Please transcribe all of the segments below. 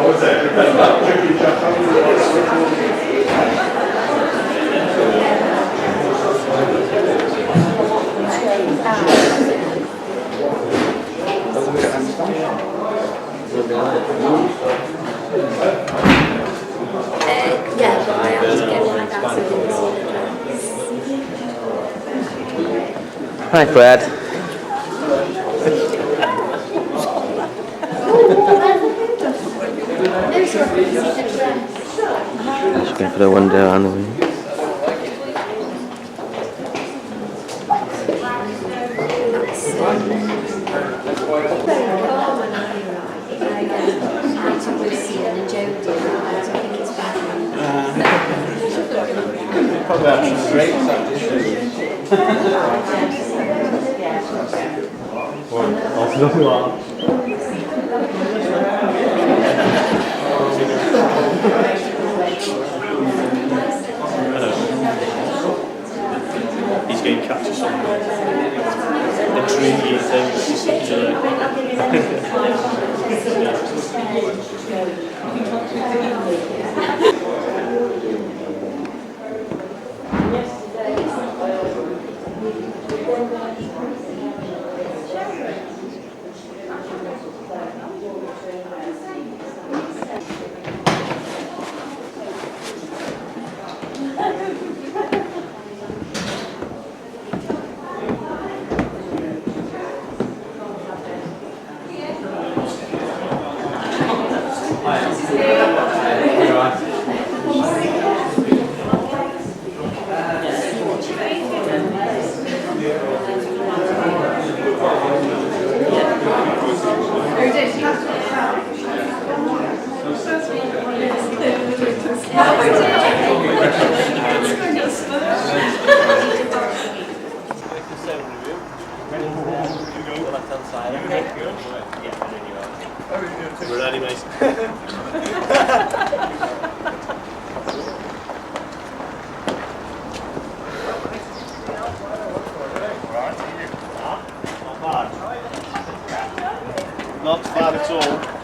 Yeah, but I have to get my dad's address. Hi, Fred. Just going for the window and the wing. He's going to catch us on the tree things. We're ready, mate. Not bad at all.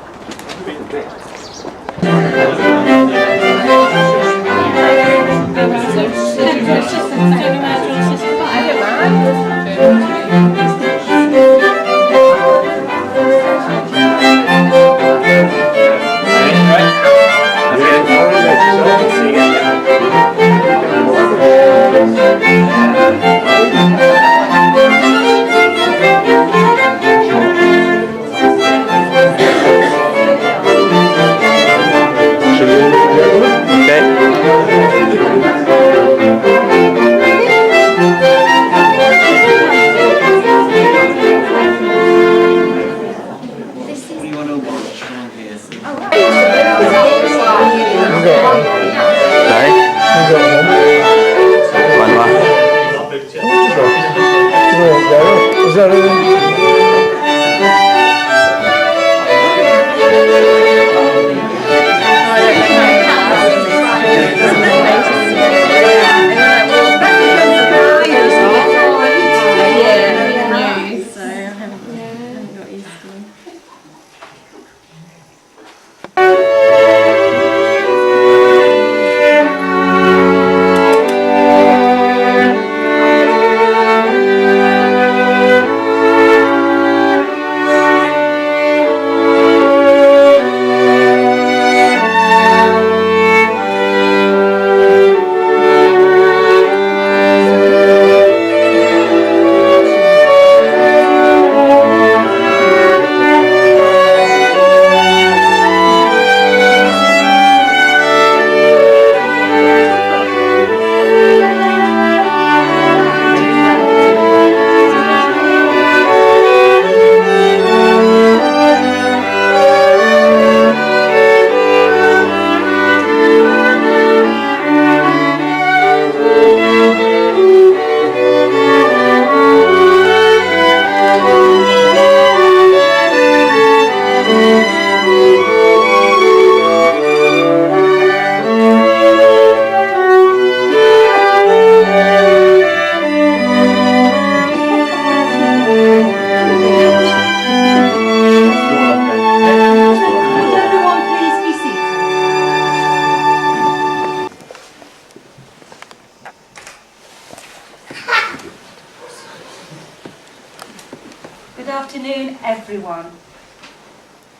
afternoon, everyone.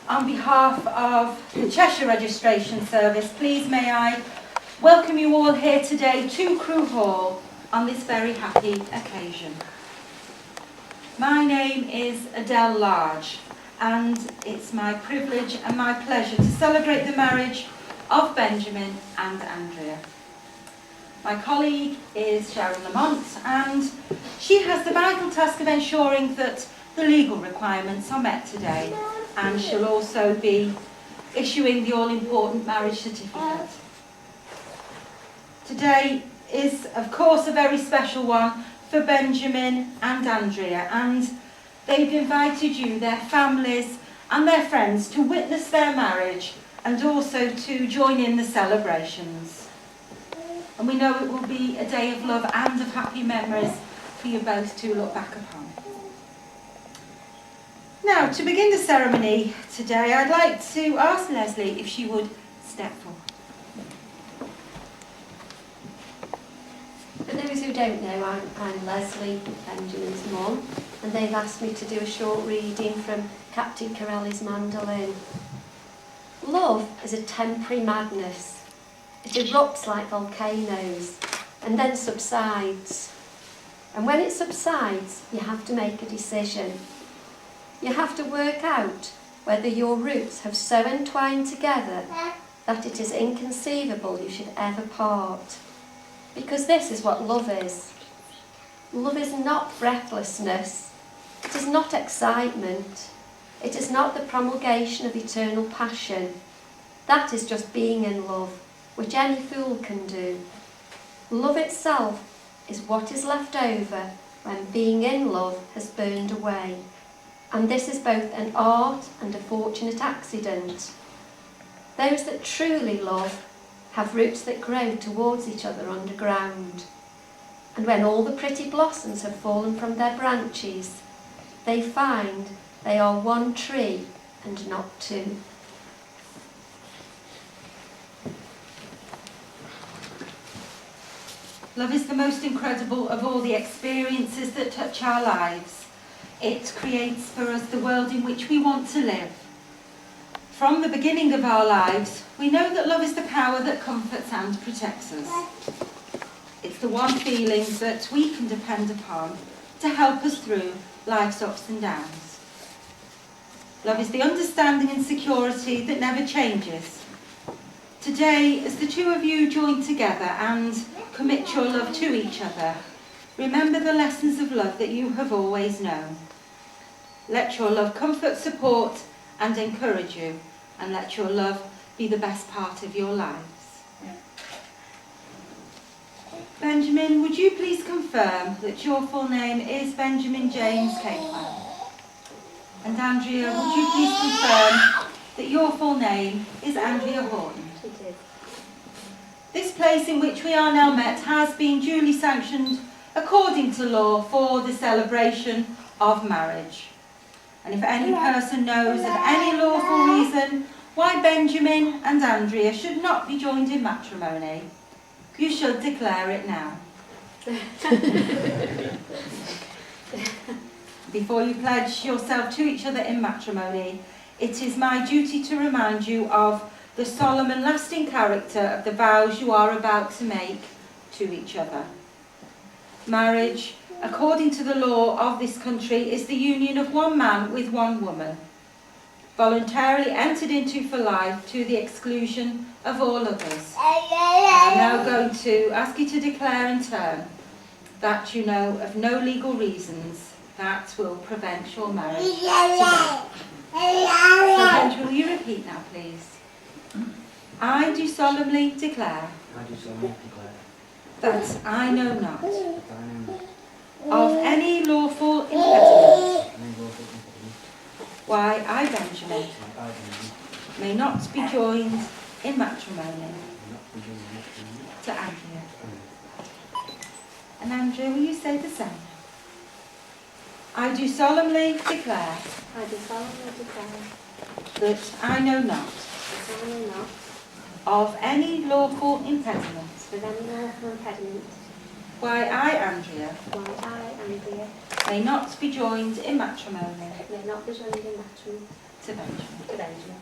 On behalf of the Cheshire Registration Service, please may I welcome you all here today to Crewe Hall on this very happy occasion. My name is Adele Large, and it's my privilege and my pleasure to celebrate the marriage of Benjamin and Andrea. My colleague is Sharon Lamont, and she has the vital task of ensuring that the legal requirements are met today, and she'll also be issuing the all-important marriage certificate. Today is, of course, a very special one for Benjamin and Andrea, and they've invited you, their families and their friends, to witness their marriage and also to join in the celebrations. And we know it will be a day of love and of happy memories for you both to look back upon. Now, to begin the ceremony today, I'd like to ask Leslie if she would step forward. For those who don't know, I'm Leslie, Benjamin's mum, and they've asked me to do a short reading from Captain Corelli's mandolin. Love is a temporary madness. It erupts like volcanoes and then subsides. And when it subsides, you have to make a decision. You have to work out whether your roots have so entwined together that it is inconceivable you should ever part. Because this is what love is. Love is not breathlessness. It is not excitement. It is not the promulgation of eternal passion. That is just being in love, which any fool can do. Love itself is what is left over when being in love has burned away. And this is both an art and a fortunate accident. Those that truly love have roots that grow towards each other underground. And when all the pretty blossoms have fallen from their branches, they find they are one tree and not two. Love is the most incredible of all the experiences that touch our lives. It creates for us the world in which we want to live. From the beginning of our lives, we know that love is the power that comforts and protects us. It's the one feeling that we can depend upon to help us through life's ups and downs. Love is the understanding and security that never changes. Today, as the two of you join together and commit your love to each other, remember the lessons of love that you have always known. Let your love comfort, support and encourage you, and let your love be the best part of your lives. Benjamin, would you please confirm that your full name is Benjamin James Capewell? And Andrea, would you please confirm that your full name is Andrea Houghton? It is. This place in which we are now met has been duly sanctioned according to law for the celebration of marriage. And if any person knows of any lawful reason why Benjamin and Andrea should not be joined in matrimony, you should declare it now. Before you pledge yourself to each other in matrimony, it is my duty to remind you of the solemn and lasting character of the vows you are about to make to each other. Marriage, according to the law of this country, is the union of one man with one woman, voluntarily entered into for life to the exclusion of all others. I'm now going to ask you to declare in turn that you know of no legal reasons that will prevent your marriage today. So, Andrew, will you repeat now, please? I do solemnly declare that I know not of any lawful impediment why I, Benjamin, may not be joined in matrimony to Andrea. And Andrea, will you say the same? I do solemnly declare I do solemnly declare that I know not that I know not of any lawful impediment with any lawful impediment why I, Andrea, why I, Andrea, may not be joined in matrimony may not be joined in matrimony to Benjamin. to Benjamin.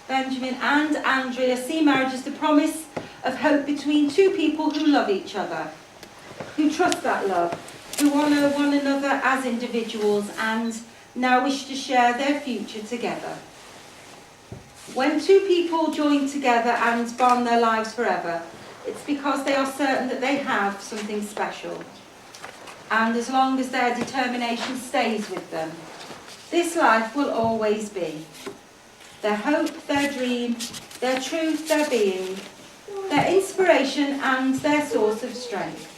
Benjamin and Andrea see marriage as the promise of hope between two people who love each other, who trust that love, who honour one another as individuals and now wish to share their future together. When two people join together and bond their lives forever, it's because they are certain that they have something special. And as long as their determination stays with them, this life will always be. Their hope, their dream, their truth, their being, their inspiration and their source of strength.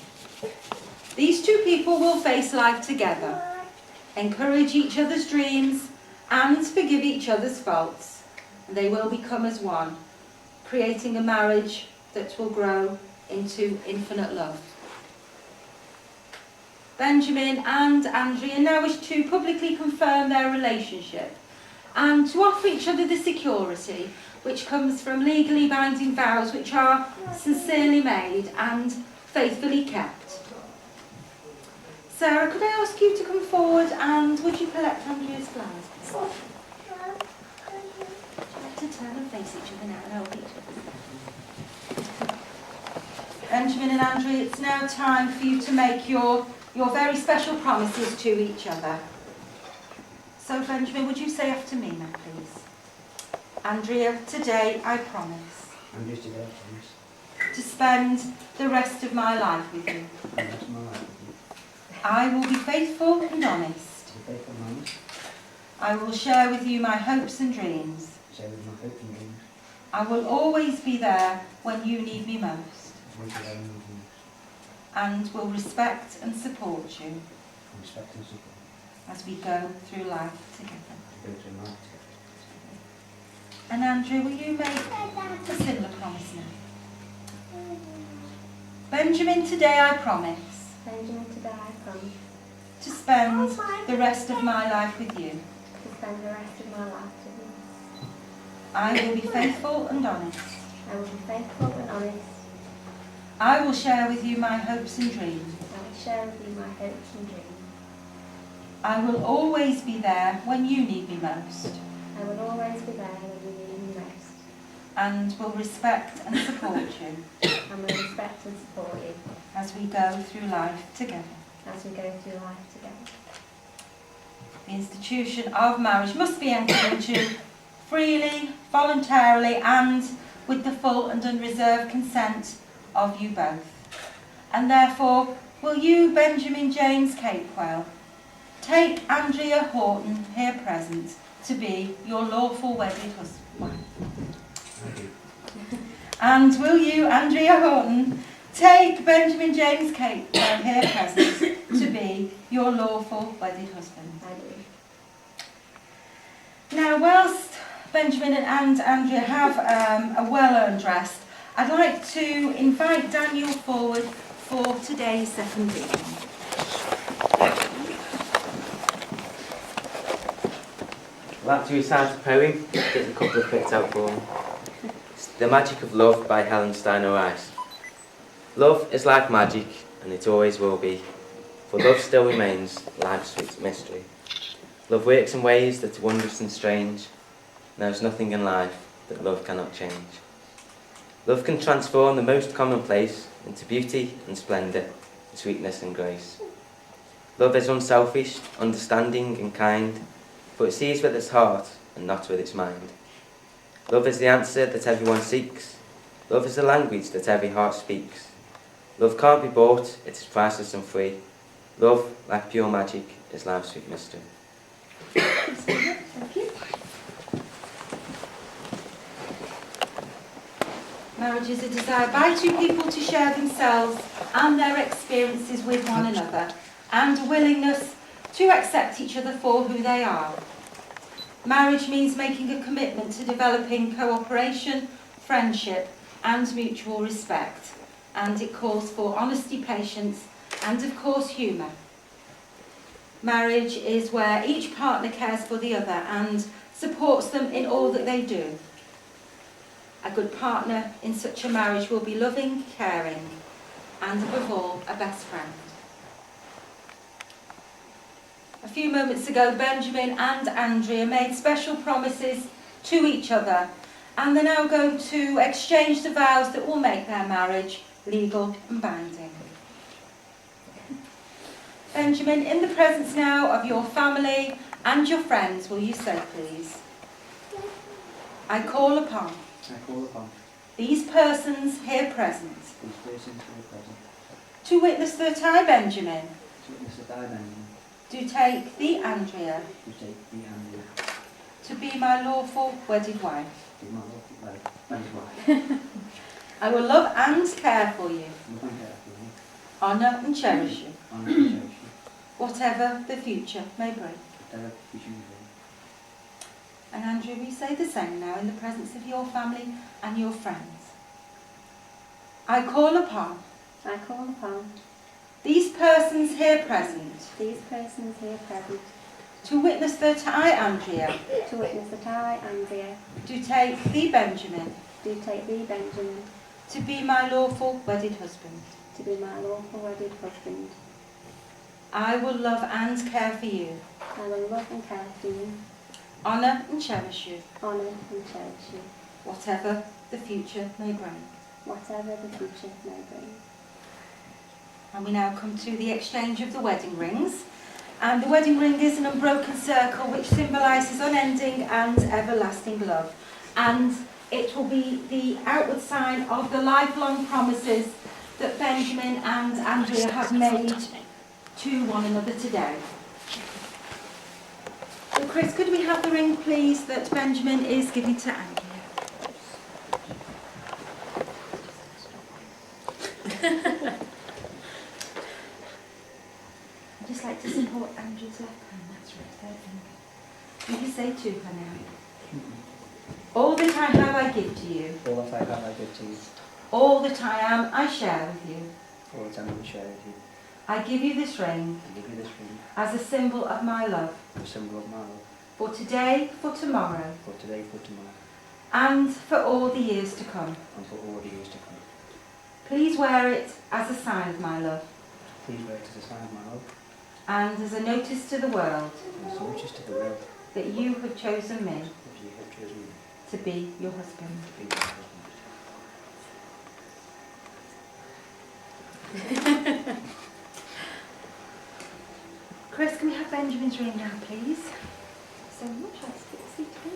These two people will face life together, encourage each other's dreams and forgive each other's faults. And they will become as one, creating a marriage that will grow into infinite love. Benjamin and Andrea now wish to publicly confirm their relationship and to offer each other the security which comes from legally binding vows which are sincerely made and faithfully kept. Sarah, could I ask you to come forward and would you collect Andrea's flowers, please? Would you like to turn and face each other now and hold each other? Benjamin and Andrea, it's now time for you to make your very special promises to each other. So, Benjamin, would you say after me now, please? Andrea, today I promise. Andrea, today I promise. To spend the rest of my life with you. The rest of my life with you. I will be faithful and honest. To be faithful and honest. I will share with you my hopes and dreams. Share with my hopes and dreams. I will always be there when you need me most. Always be there when you need me most. And will respect and support you And respect and support. as we go through life together. To go through life together. And Andrew, will you make a similar promise now? Benjamin, today I promise Benjamin, today I promise to spend the rest of my life with you. to spend the rest of my life with you. I will be faithful and honest. I will be faithful and honest. I will share with you my hopes and dreams. I will share with you my hopes and dreams. I will always be there when you need me most. I will always be there when you need me most. And will respect and support you And will respect and support you as we go through life together. as we go through life together. The institution of marriage must be entered into freely, voluntarily and with the full and unreserved consent of you both. And therefore, will you, Benjamin James Capewell, take Andrea Houghton, here present, to be your lawful wedded husband? I do. And will you, Andrea Houghton, take Benjamin James Capewell, here present, to be your lawful wedded husband? I do. Now, whilst Benjamin and Andrea have a well-earned rest, I'd like to invite Daniel forward for today's second reading. I'd like to recite a poem, get a couple of bits out for me. It's The Magic of Love by Helen Steiner Rice. Love is like magic, and it always will be, for love still remains life's sweet mystery. Love works in ways that are wondrous and strange. There's nothing in life that love cannot change. Love can transform the most commonplace into beauty and splendour, sweetness and grace. Love is unselfish, understanding and kind, for it sees with its heart and not with its mind. Love is the answer that everyone seeks. Love is the language that every heart speaks. Love can't be bought, it is priceless and free. Love, like pure magic, is life's sweet mystery. Thank you. Marriage is a desire by two people to share themselves and their experiences with one another, and a willingness to accept each other for who they are. Marriage means making a commitment to developing cooperation, friendship, and mutual respect, and it calls for honesty, patience, and of course humour. Marriage is where each partner cares for the other and supports them in all that they do. A good partner in such a marriage will be loving, caring, and above all, a best friend. A few moments ago, Benjamin and Andrea made special promises to each other, and they're now going to exchange the vows that will make their marriage legal and binding. Benjamin, in the presence now of your family and your friends, will you say, please? I call upon these persons here present to witness that I, Benjamin, do take thee, Andrea, to be my lawful wedded wife. I will love and care for you, honour and cherish you, whatever the future may bring. And Andrea, we say the same now in the presence of your family and your friends. I call upon these persons here present to witness that I, Andrea, do take thee, Benjamin, to be my lawful wedded husband. I will love and care for you, honour and cherish you, whatever the future may bring. And we now come to the exchange of the wedding rings. And the wedding ring is an unbroken circle which symbolises unending and everlasting love. And it will be the outward sign of the lifelong promises that Benjamin and Andrea have made to one another today. So Chris, could we have the ring, please, that Benjamin is giving to Andrea? I'd just like to support Andrew's left hand, that's right, there. Will you say to her now? All that I have I give to you. All that I am I share with you. I give you this ring as a symbol of my love. For today, for tomorrow. And for all the years to come. Please wear it as a sign of my love. And as a notice to the world that you have chosen me to be your husband. Chris, can we have Benjamin's ring now, please? So much. I'll stick the seat in.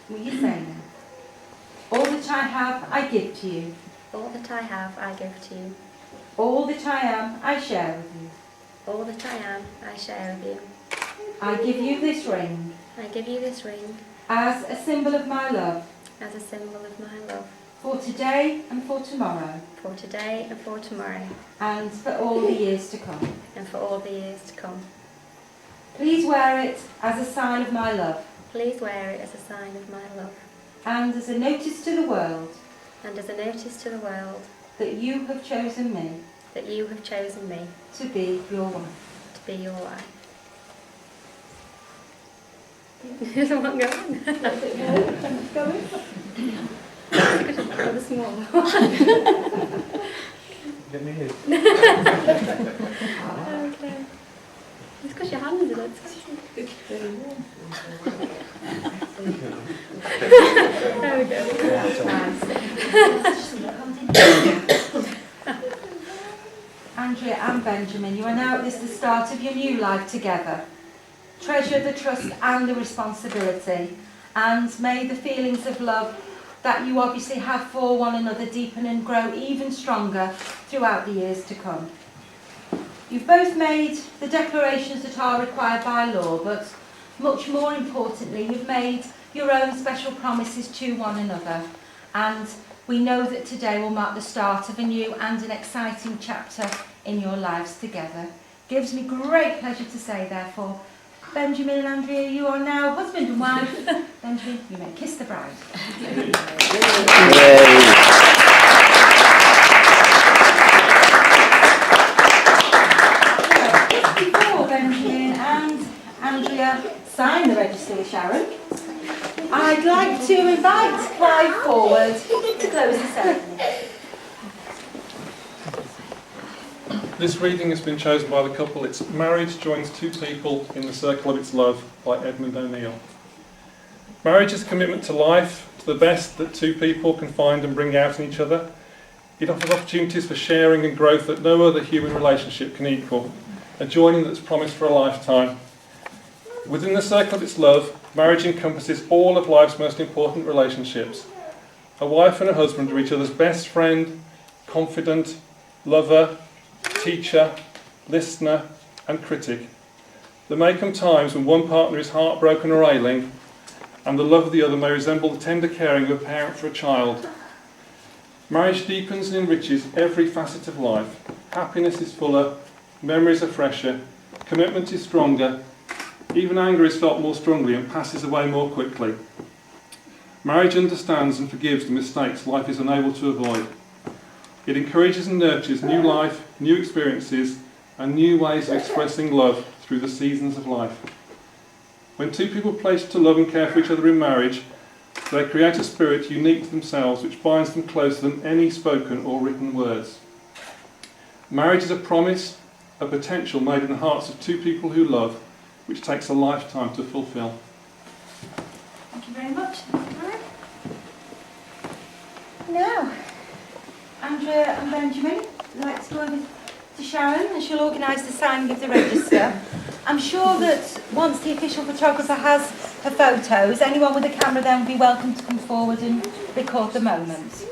Will you say now? All that I have, I give to you. All that I have, I give to you. All that I am, I share with you. All that I am, I share with you. I give you this ring I give you this ring as a symbol of my love. as a symbol of my love. For today and for tomorrow. For today and for tomorrow. And for all the years to come. And for all the years to come. Please wear it as a sign of my love. Please wear it as a sign of my love. And as a notice to the world. And as a notice to the world. That you have chosen me. That you have chosen me. To be your wife. To be your wife. There's one going. The small one. Get me here. Okay. It's because your hands in it. There we go. Andrea and Benjamin, you are now at the start of your new life together. Treasure the trust and the responsibility, and may the feelings of love that you obviously have for one another deepen and grow even stronger throughout the years to come. You've both made the declarations that are required by law, but much more importantly, you've made your own special promises to one another, and we know that today will mark the start of a new and an exciting chapter in your lives together. Gives me great pleasure to say, therefore, Benjamin and Andrea, you are now husband and wife. Benjamin, you may kiss the bride. Before Benjamin and Andrea sign the register with Sharon, I'd like to invite Clive forward to close the ceremony. This reading has been chosen by the couple. It's Marriage Joins Two People in the Circle of Its Love by Edmund O'Neill. Marriage is a commitment to life, to the best that two people can find and bring out in each other. It offers opportunities for sharing and growth that no other human relationship can equal, a joining that's promised for a lifetime. Within the circle of its love, marriage encompasses all of life's most important relationships. A wife and a husband are each other's best friend, confidant, lover, teacher, listener and critic. There may come times when one partner is heartbroken or ailing, and the love of the other may resemble the tender caring of a parent for a child. Marriage deepens and enriches every facet of life. Happiness is fuller, memories are fresher, commitment is stronger, even anger is felt more strongly and passes away more quickly. Marriage understands and forgives the mistakes life is unable to avoid. It encourages and nurtures new life, new experiences, and new ways of expressing love through the seasons of life. When two people pledge to love and care for each other in marriage, they create a spirit unique to themselves which binds them closer than any spoken or written words. Marriage is a promise, a potential made in the hearts of two people who love, which takes a lifetime to fulfil. Thank you very much. Now, Andrea and Benjamin would like to go over to Sharon and she'll organise the signing of the register. I'm sure that once the official photographer has her photos, anyone with a camera then will be welcome to come forward and record the moment.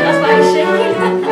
That's why I'm shaking.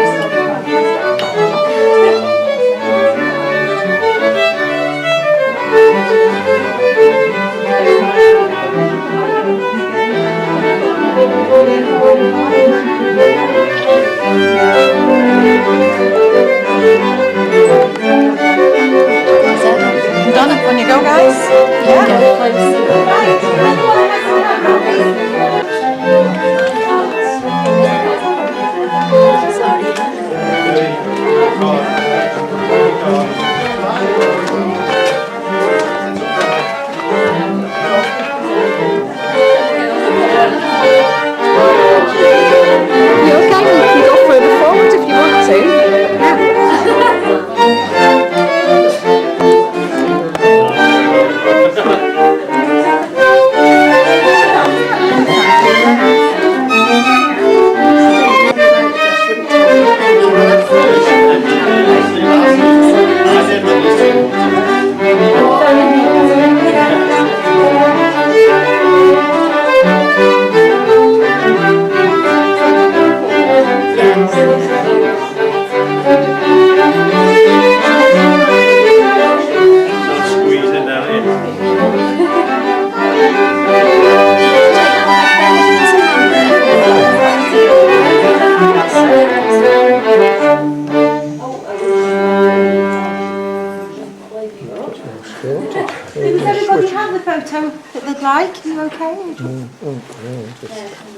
photo that they'd like. Are you okay?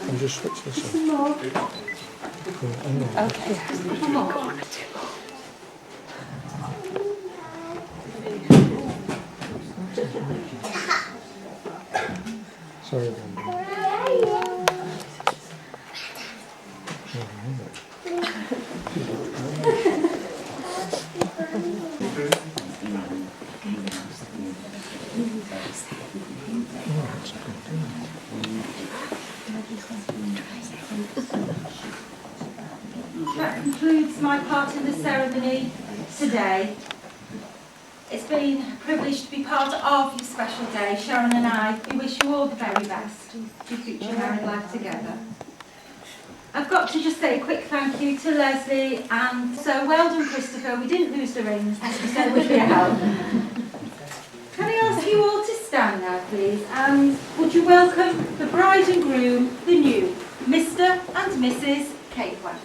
I'll just switch this on. Okay. Come on. Sorry, That concludes my part in the ceremony today. It's been a privilege to be part of your special day. Sharon and I, we wish you all the very best to your future married life together. I've got to just say a quick thank you to Leslie and so well done, Christopher. We didn't lose the rings. Thank you so much for your help. Can I ask you all to stand now, please? And would you welcome the bride and groom, the new Mr. and Mrs. Capewell.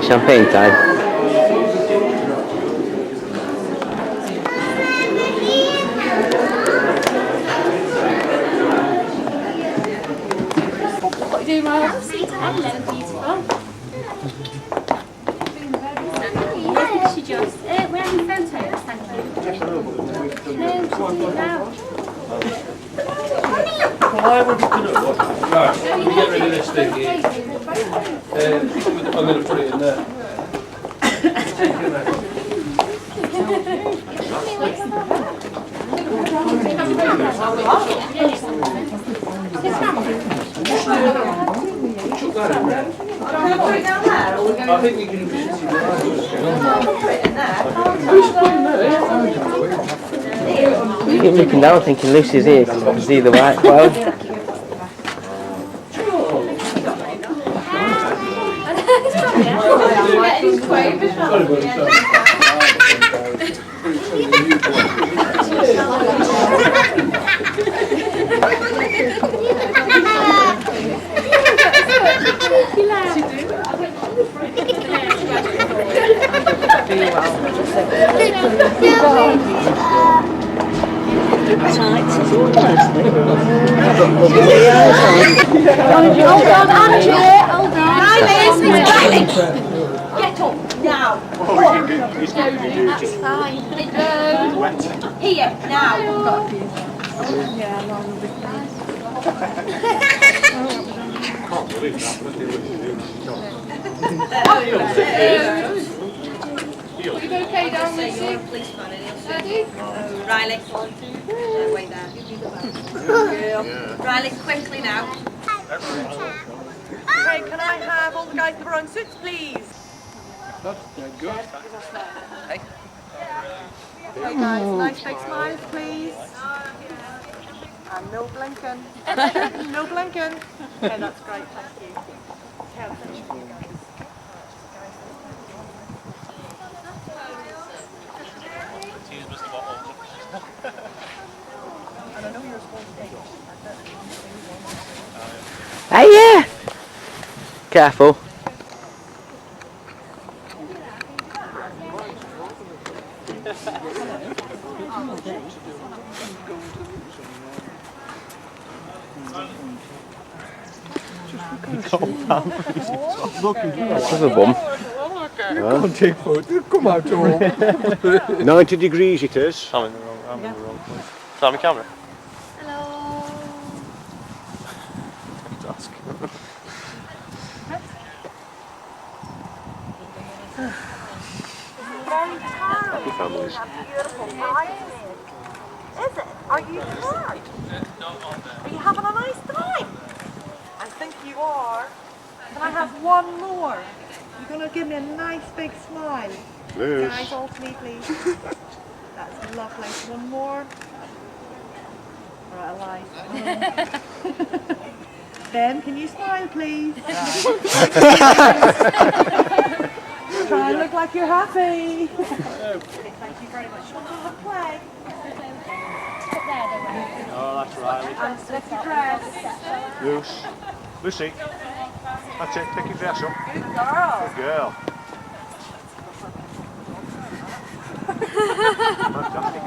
Champagne time. What are you doing, Miles? Hello, beautiful. She just. We're having photos, thank you. No, now. Why would you put it up? Right, let me get rid of this thing here. I'm going to put it in there. I think you can put it in there. You keep looking down thinking Lucy's here because you can see the white cloud. Hold on, Andrea, hold on. Riley! Get up now. That's fine. Here, now. You okay down with you? Ready? Riley. Wait there. Riley, quickly now. Hey, can I have all the guys in the brown suits, please? Hey guys, nice big smiles, please. And no blinking. No blinking. Okay, that's great, thank you. Okay, I'll finish with you guys. And I know you're supposed to take it. Hey, yeah! Careful. Have a bum. Come out to 90 degrees it is. I'm in the wrong place. Is that my camera? Hello. Task. Happy families. Is it? Are you tired? Are you having a nice time? I think you are. Can I have one more? You're going to give me a nice big smile. Liz. Guys, all to me, please. That's lovely. One more. All right, I lied. Ben, can you smile, please? Try and look like you're happy. Thank you very much. Want to have a play? Oh, that's Riley. And slip your dress. Loose. Lucy. That's it. Pick your dress up. Good girl. Good girl. Fantastic.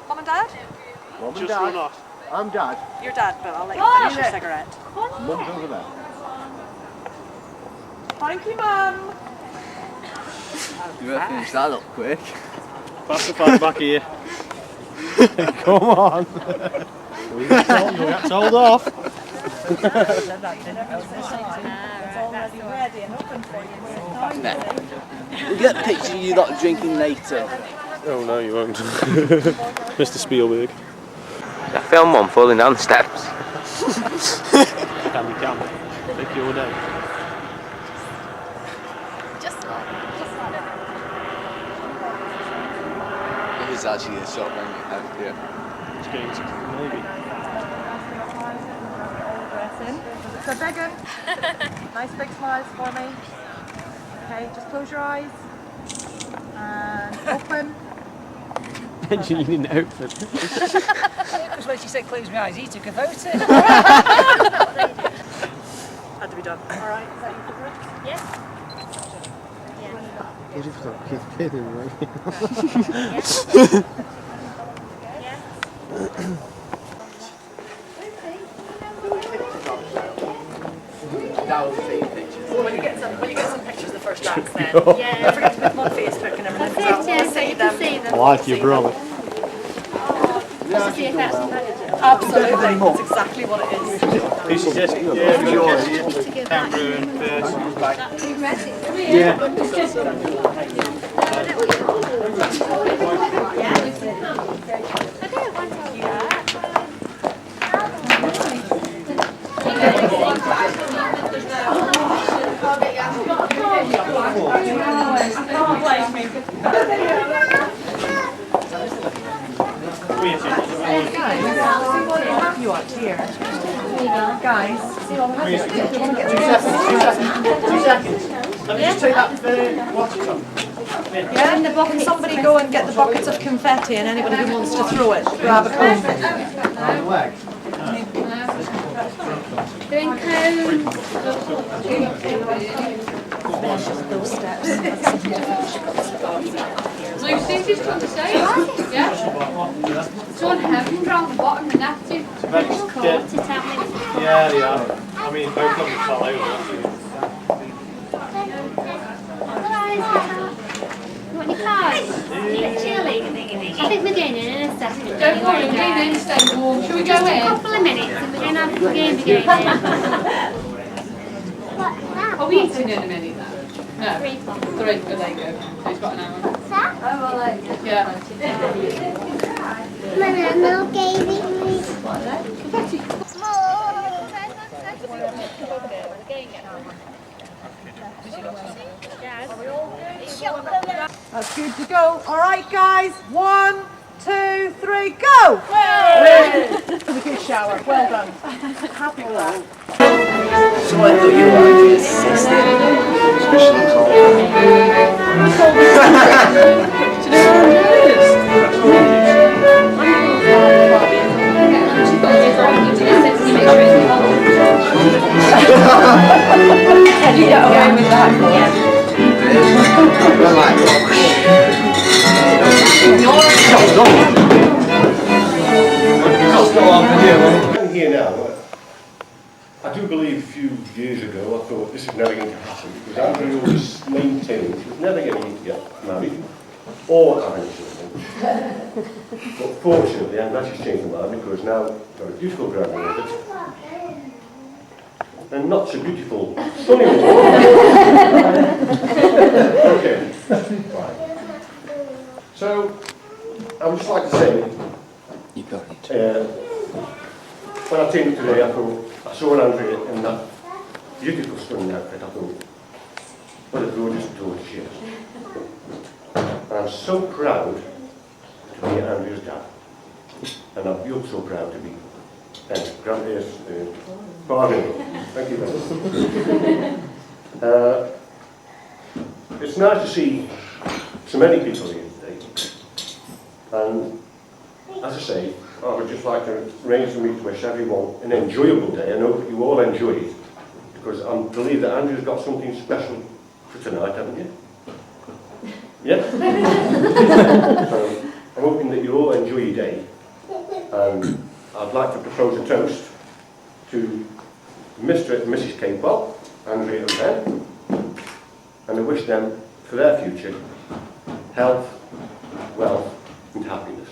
Mum and Dad? Mum and Dad. I'm Dad. Your dad, but I'll let you finish your cigarette. Mum's over there. Thank you, Mum. You better finish that up quick. Pass the fan back here. Come on. We'll get told off. It's already ready and open for you. We'll get a picture of you lot drinking later. Oh no, you won't. Mr. Spielberg. I film one falling down the steps. Can you can? Take your name. It is actually a shot, yeah. It's going to maybe. So Megan, nice big smiles for me. Okay, just close your eyes. And open. You didn't open. Because when she said close my eyes, he took a vote in. Had to be done. Alright, is that you for good? Yes. What if not keep kidding, right? When you get some pictures of the first dance then. Yeah. Don't forget to put them on Facebook and everything. That's it, yes, We'll see you can them. see them. I like your brother. This is the effects manager. Absolutely, that's exactly what it is. Who suggested? Yeah, camera and You are here. Guys, see what we're having. 2 seconds. Let me just take that water cup. Yeah, can somebody go and get the buckets of confetti and anybody who wants to throw it, grab a cone. On the leg. Doing cones. Those steps. Lucy, just on the stage. Yeah? It's on heaven round the bottom and that's it. Yeah, they are. I mean, both of them fell over. Want your cards? Chilly. I think we're doing an assessment. Don't worry, we're doing an stay warm. Shall we go in? A couple of minutes and we're going to have a game again. Are we eating in a minute then? No. 3 o'clock. 3, oh, there you go. So he's got an hour. Yeah. Mama, no gaming. That's good to go. All right, guys. 1, 2, 3, go! It was a good shower. Well done. Happy with that. So I thought you were Andrea's sister. Can you get away with that? I'm here now. I do believe a few years ago I thought this is never going to happen because Andrea always maintained she was never going to get married or have any children. But fortunately, I'm glad she's changed her mind because now I've got a beautiful granddaughter and not so beautiful son-in-law. Okay, fine. So I would just like to say, You got it. when I came today, I thought I saw Andrea in that beautiful stunning outfit. I thought, what a gorgeous daughter she is. And I'm so proud to be Andrea's dad. And I feel so proud to be Andrea's father-in-law. Thank you very much. It's nice to see so many people here today. And as I say, I would just like to arrange for me to wish everyone an enjoyable day. I know you all enjoy it, because I believe that Andrew's got something special for tonight, haven't you? Yeah? So, I'm hoping that you all enjoy your day. And I'd like to propose a toast to Mr. and Mrs. Capewell, Andrea and Ben, and I wish them, for their future, health, wealth and happiness.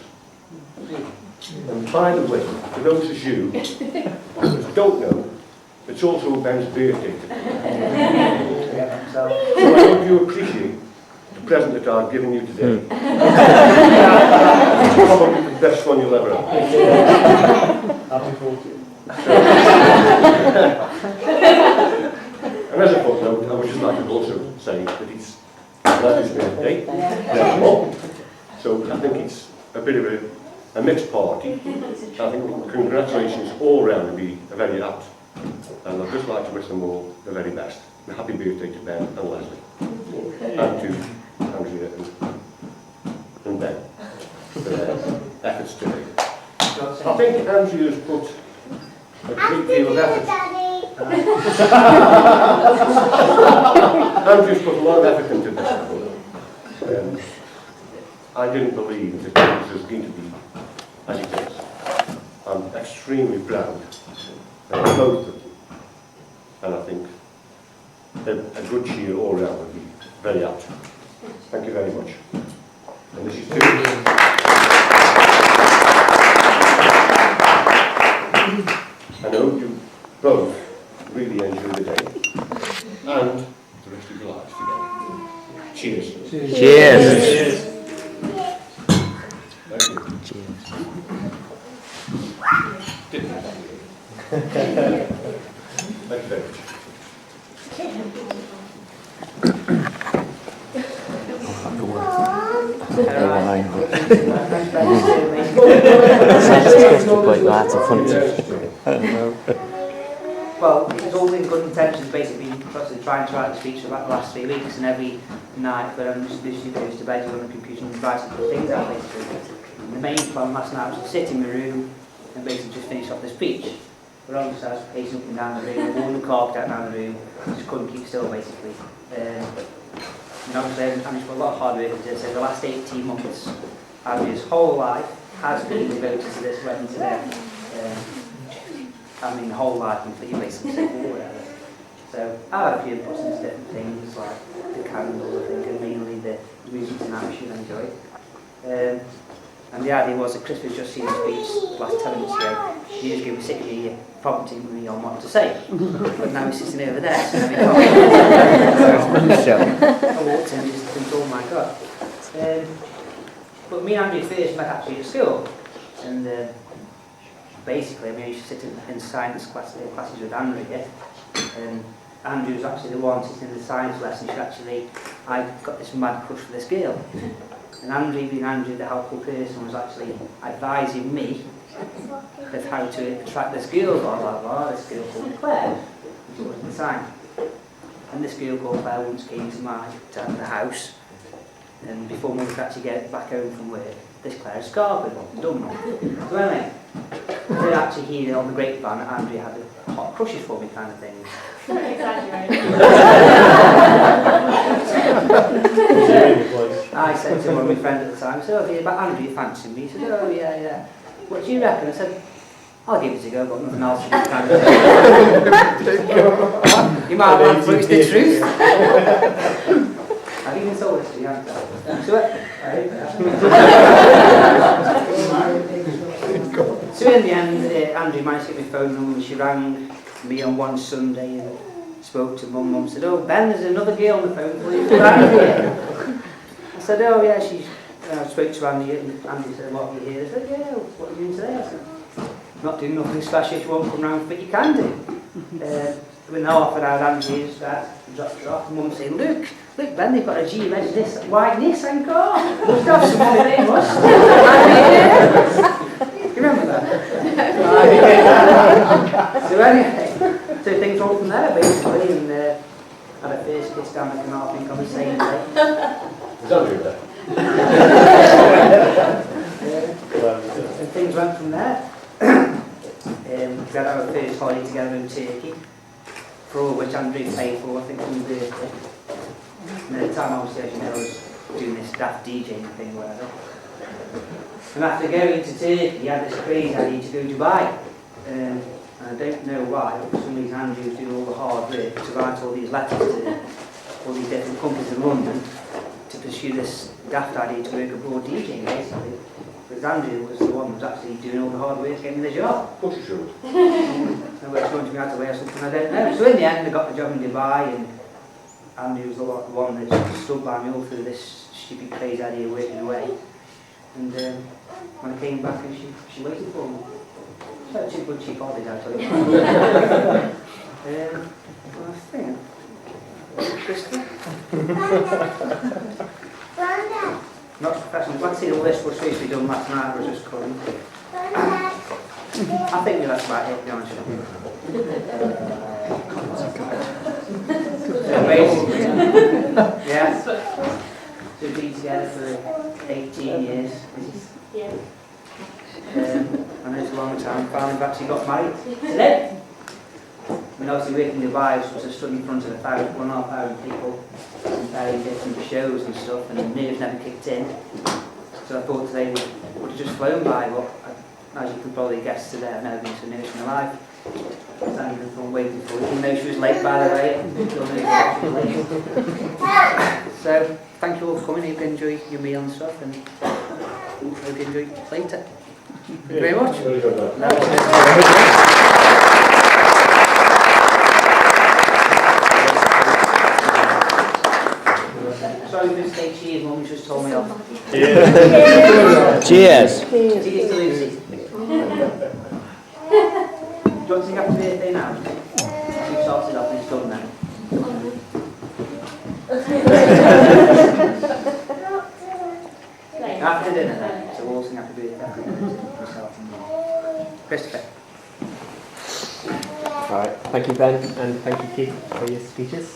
And by the way, for those of you who don't know, it's also Ben's birthday today. So I hope you appreciate the present that I've given you today. Probably the best one you'll ever have. Happy 40th. And as a footnote, I would just like to also say that it's his birthday. So I think it's a bit of a mixed party. I think congratulations all round to be very apt. And I'd just like to wish them all the very best. A happy birthday to Ben and Leslie. And to Andrea and Ben for their efforts today. I think Andrea's put a great deal of effort. Andrew's put a lot of effort into this. I didn't believe that this was going to be as it is. I'm extremely proud of both of them. And I think a good cheer all round would be very apt. Thank you very much. And this is to and I hope you both really enjoy the day and the rest of your lives together. Cheers. Cheers. Cheers. Thank you. Cheers. Thank you very much. Well, it's all in good intentions, basically, trying to write the speech for about the last 3 weeks, and every night when I'm just literally goes to bed on the computer and writing good things out, basically. And the main plan last night was to sit in my room and basically just finish off the speech. We're on the side, pacing up and down the room, walking the carpet out down the room, just couldn't keep still basically. And obviously, Andrew's put a lot of hard work into this. So the last 18 months, Andrew's whole life has been devoted to this wedding today. I mean, the whole life completely basically, or whatever. So I had a few inputs into different things, like the candle, I think, and mainly the music tonight we should enjoy. And the idea was that Chris was just seen a speech last 10 minutes ago. He was giving me 60 prompting me on what to say. But now he's sitting over there, so I walked in and just think, oh my God. But me and Andrew first met actually at school. And basically, I mean, I used to sit in science classes with Andrew, yeah? And Andrew was actually the one sitting in the science lesson. I got this mad crush for this girl. And Andrew, being Andrew, the helpful person, was actually advising me of how to attract this girl, blah, blah, blah, this girl called Claire, which was at the time. And this girl called Claire once came to the house, and before Mum could actually get back home from work, this Claire's scarf was done. So anyway, I did actually hear on the grapevine that Andrew had a hot crushes for me kind of thing. I said to one of my friends at the time, I said, oh, have you about Andrew, you fancy me? He said, oh, yeah, yeah. What do you reckon? I said, I'll give it a go, but nothing else. Kind of you might have to it's the truth. I've even told this to you, haven't I? So in the end, Andrew managed to get my phone number, and she rang me on one Sunday and spoke to Mum. Mum said, oh, Ben, there's another girl on the phone for you. I said, oh, yeah, she's... I spoke to Andy, and Andy said, what are you here? I said, yeah, what are you doing today? I said, not doing nothing special, if you won't come round, but you can do. When half an hour, Andy dropped her off, and Mum said, look, Ben, they've got a G-Reg white Nissan car. Must have some money, they must. You remember that? So anyway, so things went from there, basically, and had a first kiss down the canal, I think, on the same day. Is Andrew there? And things went from there. We had our first holiday together in Turkey, for all which Andrew paid for, I think, on the birthday. And at the time, obviously, as you know, I was doing this daft DJing thing, whatever. And after going to Turkey, he had this crazy idea to go to Dubai. And I don't know why, but for some reason Andrew was doing all the hard work to write all these letters to all these different companies in London to pursue this daft idea to work abroad DJing, basically. Because Andrew was the one who was actually doing all the hard work getting me the job. Of course you should. And whether it's going to be out of way or something, I don't know. So in the end, I got the job in Dubai, and Andrew was the one that stood by me all through this stupid, crazy idea of working away. And when I came back, and she waited for me. She had two good cheap holidays, actually. Well, I think... Kristen? Not professional. Like I say, all this was supposed to be done last night, I was just calling. I think that's about it, to be honest with you. So basically, yeah. So we've been together for 18 years. Yeah. I know it's a long time. Finally, we've actually got married today. I mean, obviously working in Dubai, I was stood in front of 1,500 people and various different shows and stuff, and the nerves never kicked in. So I thought today would have just flown by, but as you can probably guess today, I've never been so nervous in my life. Standing in front waiting for her, even though she was late, by the way. So, thank you all for coming. Hope you enjoy your meal and stuff, and hope you enjoy it later. Thank you very much. Sorry for saying cheers, Mum just told me off. Cheers. Cheers. Cheers to Lucy. Do you want to sing happy birthday now? We've sorted off and it's done now. After dinner then, so we'll all sing happy birthday after dinner. Myself and Mum. Christopher. Right, thank you Ben, and thank you Keith for your speeches.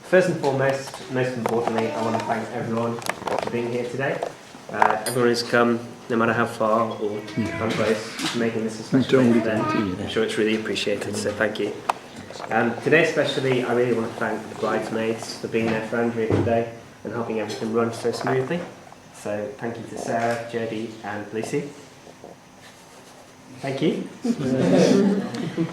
First and foremost, most importantly, I want to thank everyone for being here today. Everyone has come no matter how far or how close, for making this a special day for them. I'm sure it's really appreciated, so thank you. Today especially, I really want to thank the bridesmaids for being there for Andrea today and helping everything run so smoothly. So thank you to Sarah, Jodie and Lucy. Thank you.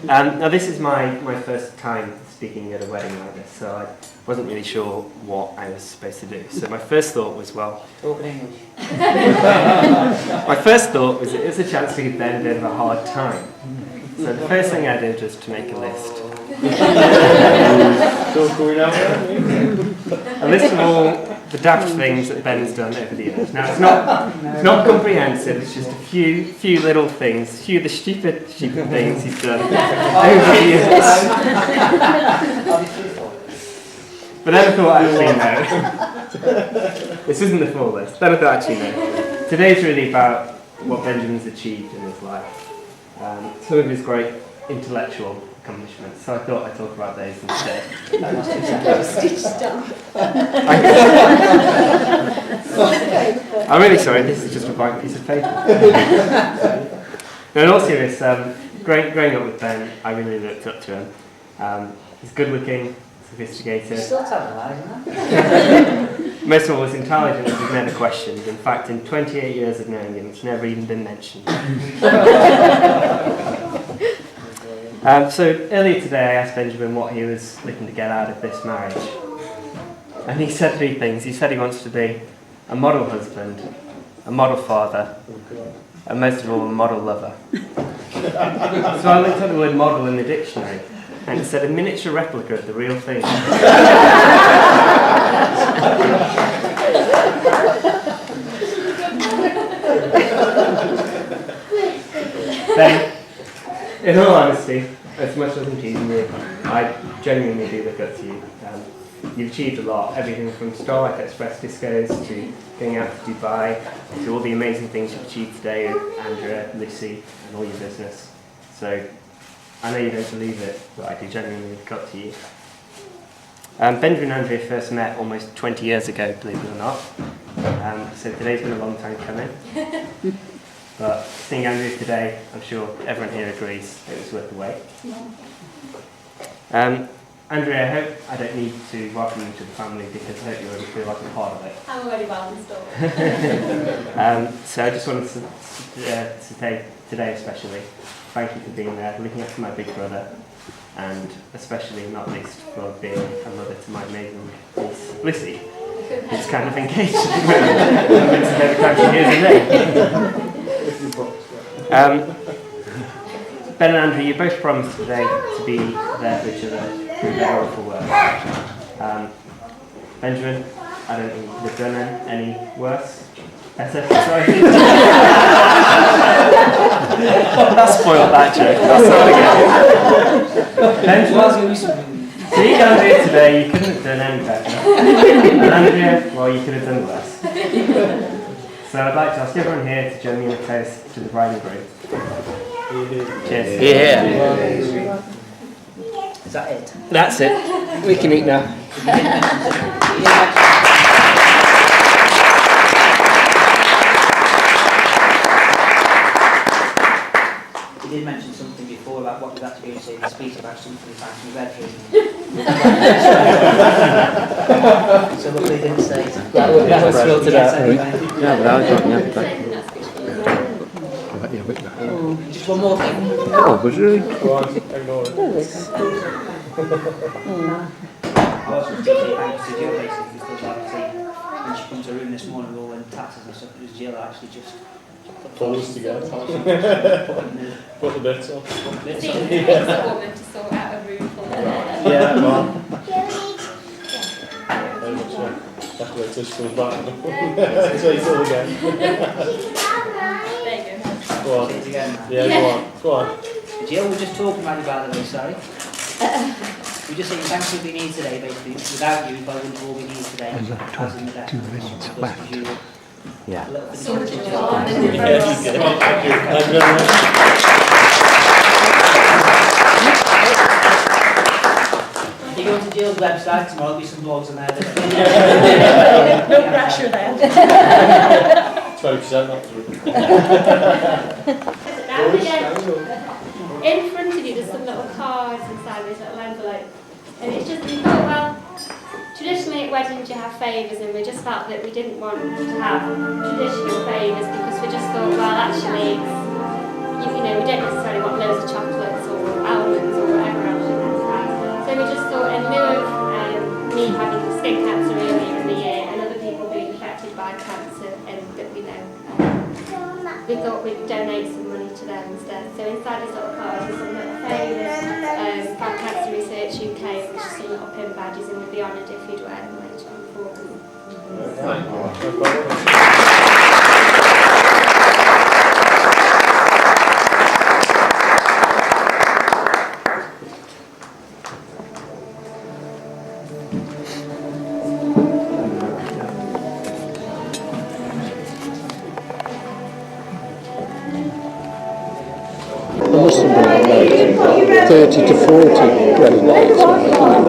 Now this is my first time speaking at a wedding like this, so I wasn't really sure what I was supposed to do. So my first thought was, well... Talk in English. My first thought was it was a chance to give Ben a bit of a hard time. So the first thing I did was to make a list. A list of all the daft things that Ben's done over the years. Now it's not comprehensive, it's just a few little things, a few of the stupid things he's done over the years. But then I thought, actually no. This isn't the full list. Then I thought, actually no. Today's really about what Benjamin's achieved in his life. Some of his great intellectual accomplishments, so I thought I'd talk about those instead. I'm really sorry, this is just a blank piece of paper. No, in all seriousness, growing up with Ben, I really looked up to him. He's good looking, sophisticated. Still telling lies, isn't it? Most of all, his intelligence was never questioned. In fact, in 28 years of knowing him, it's never even been mentioned. So earlier today I asked Benjamin what he was looking to get out of this marriage. And he said 3 things. He said he wants to be a model husband, a model father, and most of all, a model lover. So I looked at the word model in the dictionary, and it said a miniature replica of the real thing. Ben, in all honesty, as much as I'm teasing you, I genuinely do look up to you. You've achieved a lot, everything from Starlight Express discos to going out to Dubai, to all the amazing things you've achieved today with Andrea, Lucy, and all your business. So, I know you don't believe it, but I do genuinely look up to you. Benjamin and Andrea first met almost 20 years ago, believe it or not. So today's been a long time coming. But seeing Andrea today, I'm sure everyone here agrees it was worth the wait. Andrea, I hope I don't need to welcome you to the family because I hope you already feel like a part of it. I'm already well installed. So I just wanted to say today especially, thank you for being there, looking after my big brother, and especially not least for being a mother to my amazing niece, Lucy, who's kind of engaged at the moment. I'm going to know the time she hears her name. Ben and Andrew, you both promised today to be there for each other through their awful work. Benjamin, I don't think you could have done any worse. Better, sorry. That spoiled that joke. I'll start again. Benjamin, seeing Andrea today, you couldn't have done any better. And Andrea, well, you could have done worse. So I'd like to ask everyone here to join me in a toast to the bride and groom. Cheers. Yeah. Is that it? That's it. We can eat now. You did mention something before about what you've had to go and say in the speech about something you found in your bedroom. So luckily you didn't say it. That was filtered out. Yeah, but I don't just one more thing. Oh, was really? I was just going to say thanks to Jill basically because obviously when she comes to her room this morning with all them taxes and stuff, it was Jill that actually just Pull us together. Put the bits on. It's a woman to sort out a room full of Yeah, well. Very much so. That's where it just goes back. Say it all again. There you go. Go on. say it again now. Yeah, go on. Jill, we're just talking about you by the way, sorry. We're just saying thanks for being here today basically. Without you, we probably wouldn't all be here today. As in the death. 2 minutes left. Yeah. So much Thank you very much. If you go to Jill's website tomorrow, there'll be some blogs on there. No pressure then. 20% that's Down again. In front of you, there's some little cards inside this little envelope. And it's just, we thought, well, traditionally at weddings you have favours, and we just felt that we didn't want to have traditional favours because we just thought, well, actually, you know, we don't necessarily want loads of chocolates or almonds or whatever else you might have. So we just thought, in lieu of me having skin cancer earlier in the year and other people being affected by cancer, and that we know, we thought we'd donate some money to them instead. So inside this little card is some little favours from Cancer Research UK, which is some little pin badges, and we'd be honoured if you'd wear them later on for them. There must have been about 30 to 40 wedding dates.